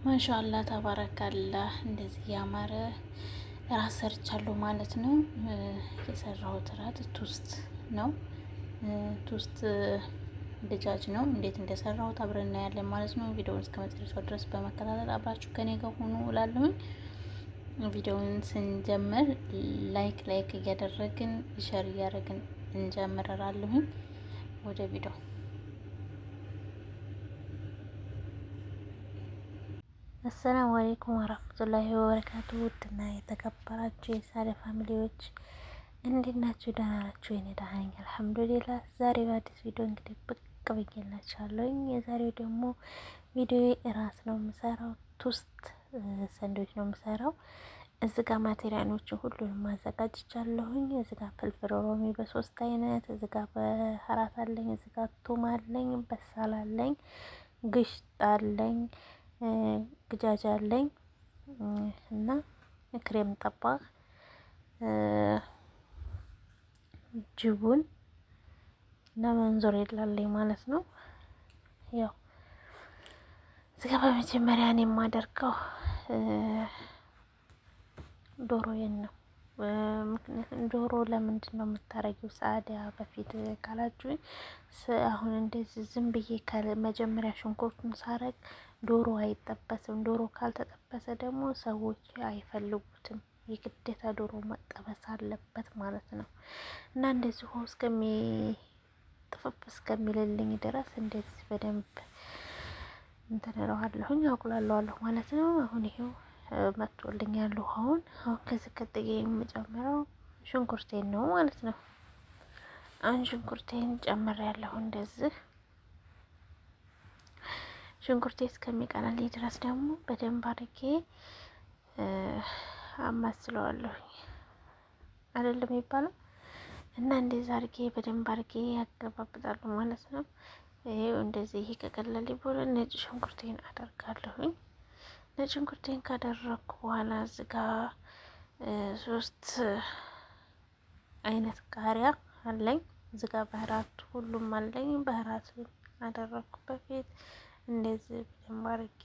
ማሻአላህ ተባረካላህ። እንደዚህ ያማረ ራት ሰርቻለሁ ማለት ነው። የሰራሁት ራት ቱስት ነው። ቱስት ድጃጅ ነው። እንዴት እንደሰራሁት አብረን እናያለን ማለት ነው። ቪዲዮውን እስከ መጨረሻው ድረስ በመከታተል አብራችሁ ከኔ ጋር ሁኑ እላለሁኝ። ቪዲዮውን ስንጀምር ላይክ እያደረግን ሸር እያደረግን እንጀምራለሁኝ። ወደ ቪዲዮ አሰላሙ አለይኩም ወራህመቱላሂ ወበረካቱ። ውድና የተከበራችሁ የሳሌ ፋሚሊዎች እንዴት ናችሁ? ደህና ናችሁ? የኔ ደህና ነኝ አልሐምዱሊላህ። ዛሬ በአዲስ ቪዲዮ እንግዲህ ብቅ ብዬላችኋለሁኝ። የዛሬው ደግሞ ቪዲዮ እራት ነው የምሰራው። ቱስት ሰንዶች ነው የምሰራው። እዚህ ጋር ማቴሪያሎችን ሁሉንም አዘጋጅቻለሁኝ። እዚህ ጋር ፍልፍል ሮሚ በሶስት አይነት፣ እዚህ ጋር በአራት አለኝ፣ እዚህ ጋር ቱም አለኝ፣ በሳል አለኝ፣ ግሽጣ አለኝ፣ ግጃጅ አለኝ እና ክሬም ጠባህ ጅቡን እና መንዞር የላለኝ ማለት ነው። ያው እዚጋ በመጀመሪያ እኔ የማደርገው ዶሮዬን ነው። ምክንያቱም ዶሮ ለምንድን ነው የምታረጊው ሳዲያ በፊት ካላችሁኝ፣ አሁን እንደዚህ ዝም ብዬ መጀመሪያ ሽንኩርቱን ሳረግ ዶሮ አይጠበስም። ዶሮ ካልተጠበሰ ደግሞ ሰዎች አይፈልጉትም። የግዴታ ዶሮ መጠበስ አለበት ማለት ነው። እና እንደዚህ ውሃው ጥፍፍ እስከሚልልኝ ድረስ እንደዚህ በደንብ እንትን እለዋለሁኝ፣ አቁላለዋለሁ ማለት ነው። አሁን ይሄው መጥቶልኛል ውሃውን። አሁን ከዚህ ቀጥዬ የምጨምረው ሽንኩርቴን ነው ማለት ነው። አሁን ሽንኩርቴን ጨምሬያለሁ። እንደዚህ ሽንኩርቴ እስከሚቀላልኝ ድረስ ደግሞ በደንብ አድርጌ አማስለዋለሁኝ አይደለም የሚባለው እና እንደዚህ አድርጌ በደንብ አድርጌ ያገባብጣሉ ማለት ነው። ይሄው እንደዚህ ከቀለልኝ በኋላ ነጭ ሽንኩርቴን አደርጋለሁኝ። ነጭ ሽንኩርቴን ካደረኩ በኋላ እዚጋ 3 አይነት ቃሪያ አለኝ። እዚጋ ባህራት ሁሉም አለኝ። ባህራት አደረኩ በፊት እንደዚህ በደንብ አድርጌ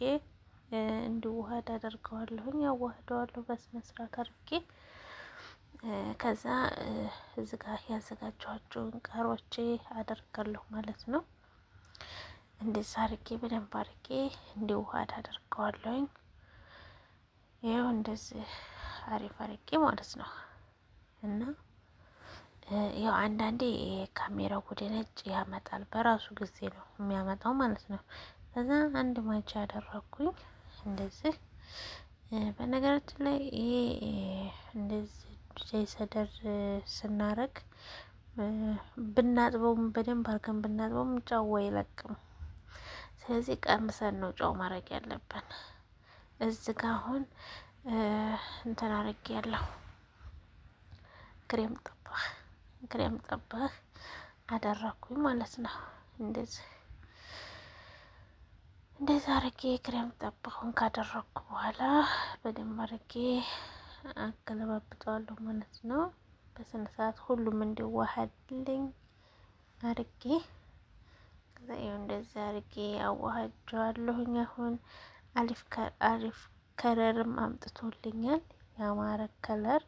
እንዲዋሃድ አደርገዋለሁኝ። አዋህደዋለሁ በስነ ስርዓት አድርጌ ከዛ እዚህ ጋር ያዘጋጀኋቸውን ቃሮቼ አደርጋለሁ ማለት ነው። እንደዛ አድርጌ በደንብ አድርጌ እንዲዋሃድ አደርገዋለሁኝ። ይኸው እንደዚህ አሪፍ አድርጌ ማለት ነው። እና ያው አንዳንዴ ካሜራው ወደ ነጭ ያመጣል፣ በራሱ ጊዜ ነው የሚያመጣው ማለት ነው። ከዛ አንድ ማንኪ ያደረኩኝ እንደዚህ። በነገራችን ላይ ይሄ እንደዚህ ዱጃይ ሰደር ስናረግ ብናጥበውም በደንብ አድርገን ብናጥበውም ጨው አይለቅም። ስለዚህ ቀምሰን ነው ጨው ማድረግ ያለብን። እዚህ ጋ አሁን እንትን አድርጌ ያለው ክሬም ጠባህ አደረኩኝ ማለት ነው። እንደዚህ አድርጌ ክሬም ጠባሁን ካደረኩ በኋላ በደንብ አድርጌ አገለባብጠዋለሁ ማለት ነው። በስነ ስርዓት ሁሉም እንዲዋሃድልኝ አድርጌ ከዛ ይኸው እንደዚህ አድርጌ አዋሃጀዋለሁኝ። አሁን አሪፍ ከለርም አምጥቶልኛል፣ ያማረ ከለር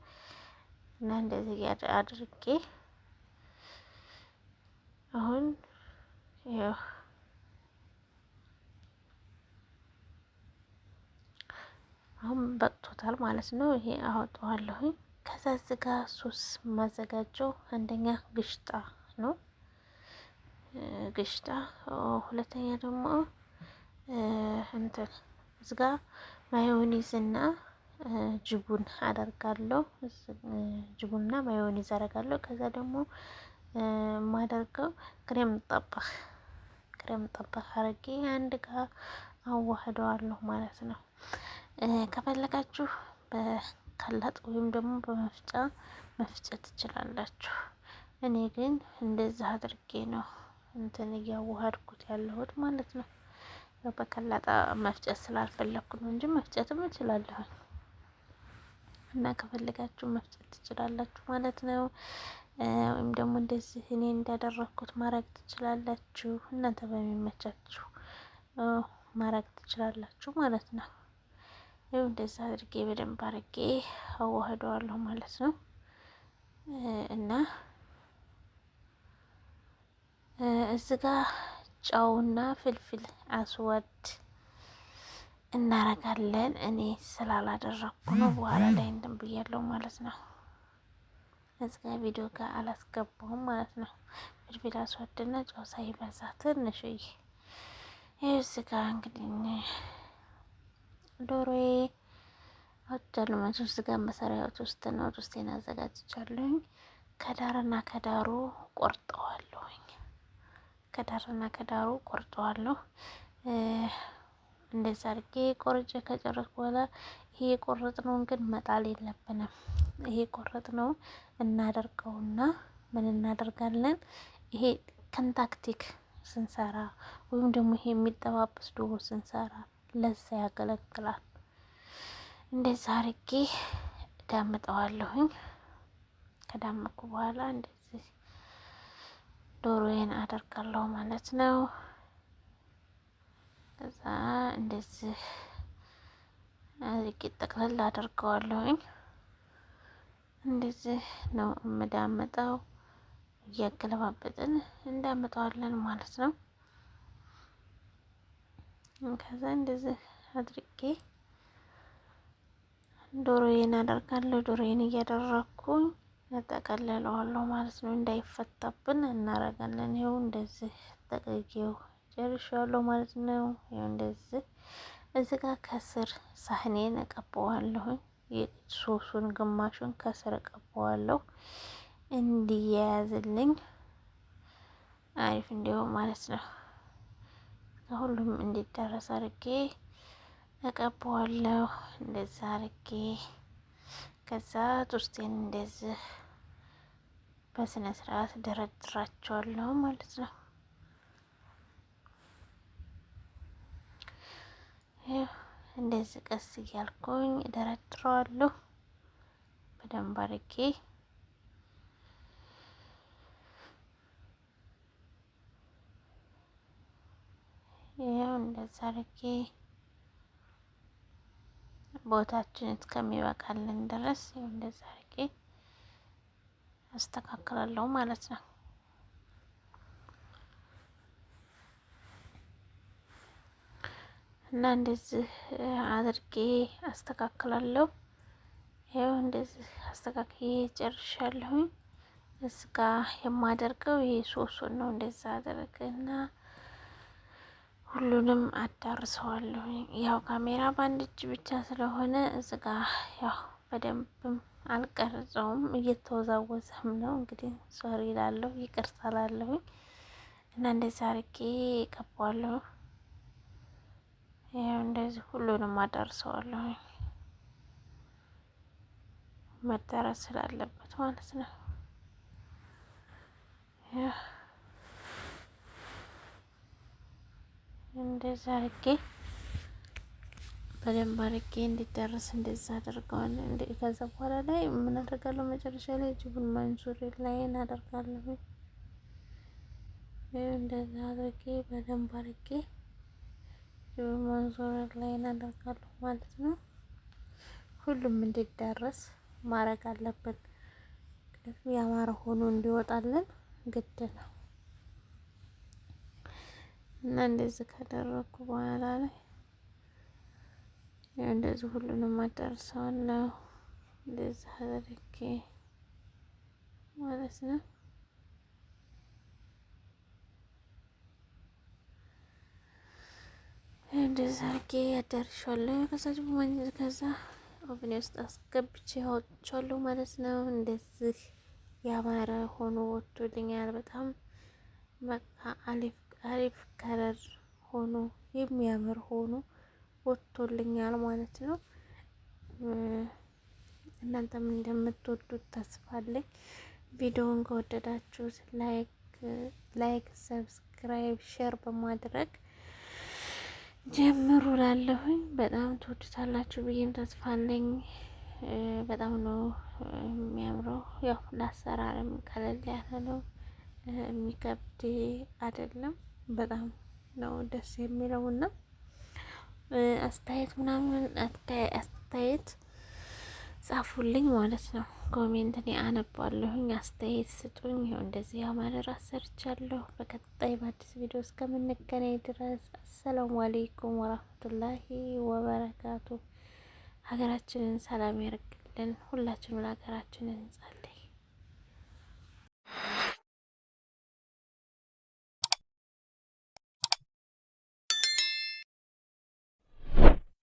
እና እንደዚህ አድርጌ አሁን በቅቶታል ማለት ነው። ይሄ አወጣዋለሁኝ። ከዛ እዚህ ጋር ሶስ ማዘጋጀው አንደኛ ግሽጣ ነው፣ ግሽጣ። ሁለተኛ ደግሞ እንትን እዚህ ጋር ማዮኒዝ እና ጅቡን አደርጋለሁ። ጅቡንና ማዮኒዝ አደርጋለሁ። ከዛ ደግሞ የማደርገው ክሬም ጠባህ አድርጌ አንድ ጋር አዋህደዋለሁ ማለት ነው። ከፈለጋችሁ በከላጥ ወይም ደግሞ በመፍጫ መፍጨት ትችላላችሁ። እኔ ግን እንደዛ አድርጌ ነው እንትን እያዋሃድኩት ያለሁት ማለት ነው። በከላጣ መፍጨት ስላልፈለኩ ነው እንጂ መፍጨትም እችላለሁ እና ከፈለጋችሁ መፍጨት ትችላላችሁ ማለት ነው። ወይም ደግሞ እንደዚህ እኔ እንዳደረኩት ማድረግ ትችላላችሁ እናንተ በሚመቻችሁ ማድረግ ትችላላችሁ ማለት ነው። ይኸው እንደዛ አድርጌ በደንብ አድርጌ አዋህደዋለሁ ማለት ነው። እና እዚህ ጋ ጨውና ፍልፍል አስወድ እናረጋለን። እኔ ስላላደረኩ ነው፣ በኋላ ላይ እንትን ብያለሁ ማለት ነው። እዚህ ጋ ቪዲዮ ጋር አላስገባውም ማለት ነው። ፍልፍል አስወድና ጨው ሳይበዛ ትንሽዬ። ይኸው እዚህ ጋ እንግዲህ ዶሮዬ አወጣለሁ ማለት ነው። ስጋ መሰሪያዎች ውስጥ ነው። ውስጤን አዘጋጅቻለሁኝ። ከዳርና ከዳሩ ቆርጠዋለሁኝ። ከዳርና ከዳሩ ቆርጠዋለሁ። እንደዛ አድርጌ ቆርጬ ከጨረስኩ በኋላ ይሄ የቆረጥነውን ግን መጣል የለብንም። ይሄ የቆረጥነው እናደርገውና ምን እናደርጋለን? ይሄ ከንታክቲክ ስንሰራ ወይም ደግሞ ይሄ የሚጠባበስ ዶሮ ስንሰራ ለዛ ያገለግላል። እንደዛ አድርጌ ዳምጠዋለሁኝ። ከዳመኩ በኋላ እንደዚህ ዶሮዬን አደርጋለሁ ማለት ነው። ከዛ እንደዚህ አድርጌ ጠቅለል አደርገዋለሁኝ። እንደዚህ ነው የምዳመጠው። እያገለባበጥን እንዳመጠዋለን ማለት ነው። ከዛ እንደዚህ አድርጌ ዶሮዬን አደርጋለሁ። ዶሮዬን እያደረኩኝ እጠቀልለዋለሁ ማለት ነው። እንዳይፈታብን እናረጋለን። ይኸው እንደዚህ ጠቅልዬው ጨርሻለሁ ማለት ነው። ይኸው እንደዚህ እዚህ ጋር ከስር ሳህኔን እቀባዋለሁኝ። የሶሱን ግማሹን ከስር እቀባዋለሁ እንዲያያዝልኝ አሪፍ እንዲሆን ማለት ነው። ሁሉም እንዲደረስ አድርጌ እቀባዋለሁ እንደዛ አድርጌ። ከዛ ጡስቴን እንደዚህ በስነ ስርዓት ደረድራቸዋለሁ ማለት ነው። እንደዚህ ቀስ እያልኩኝ ደረድረዋለሁ በደንብ አድርጌ። ያው እንደዛ አድርጌ ቦታችን እስከሚበቃልን ድረስ ያው እንደዛ አድርጌ አስተካክላለሁ ማለት ነው። እና እንደዚህ አድርጌ አስተካክላለሁ። ያው እንደዚህ አስተካክዬ ጨርሻለሁኝ። እዚህ ጋ የማደርገው ይሄ ሶሱን ነው። እንደዛ አደረግና ሁሉንም አዳርሰዋለሁኝ። ያው ካሜራ በአንድ እጅ ብቻ ስለሆነ እዚህ ጋ ያው በደንብም አልቀርጸውም፣ እየተወዛወዘም ነው። እንግዲህ ሶሪ ላለሁ ይቅርታ ላለሁኝ እና እንደዚህ አድርጌ እቀባዋለሁ። ያው እንደዚህ ሁሉንም አዳርሰዋለሁ መዳረስ ስላለበት ማለት ነው። እንደዛ አድርጌ በደንብ አድርጌ እንዲደርስ እንደዛ አደርገዋለሁ። ከዛ በኋላ ላይ ምን አደርጋለሁ? መጨረሻ ላይ ጅቡን መንሱር ላይ እናደርጋለሁ። እንደዛ አድርጌ በደንብ አድርጌ መንዞር ላይ እናደርጋለሁ ማለት ነው። ሁሉም እንዲዳረስ ማድረግ አለብን። ያማረ ሆኖ እንዲወጣልን ግድ ነው እና እንደዚህ ካደረኩ በኋላ ላይ እንደዚህ ሁሉንም አዳርሰዋለሁ እንደዚህ አድርጌ ማለት ነው። እንደዛ አድርጌ ያዳርሻለሁ። ከዛ ኦቭኔ ውስጥ አስገብቼ አወጥቻለሁ ማለት ነው። እንደዚህ ያማረ ሆኖ ወጥቶልኛል። በጣም በቃ አሪፍ ከለር ሆኖ የሚያምር ሆኖ ወጥቶልኛል ማለት ነው። እናንተም እንደምትወዱት ተስፋ አለኝ። ቪዲዮውን ከወደዳችሁት ላይክ፣ ሰብስክራይብ፣ ሼር በማድረግ ጀምሩ ላለሁኝ በጣም ትወዱታላችሁ ብዬም ተስፋ አለኝ። በጣም ነው የሚያምረው። ያው ለአሰራርም ቀለል ያለ ነው፣ የሚከብድ አይደለም። በጣም ነው ደስ የሚለውና አስተያየት ምናምን አስተያየት ጻፉልኝ ማለት ነው። ኮሜንት እኔ አነባለሁኝ። አስተያየት ስጡኝ። ይኸው እንደዚህ ያማረ ራስ ሰርቻለሁ። በቀጣይ በአዲስ ቪዲዮ እስከምንገናኝ ድረስ አሰላሙ አሌይኩም ወራህመቱላሂ ወበረካቱ። ሀገራችንን ሰላም ያርግልን። ሁላችንም ለሀገራችን እንጸልይ።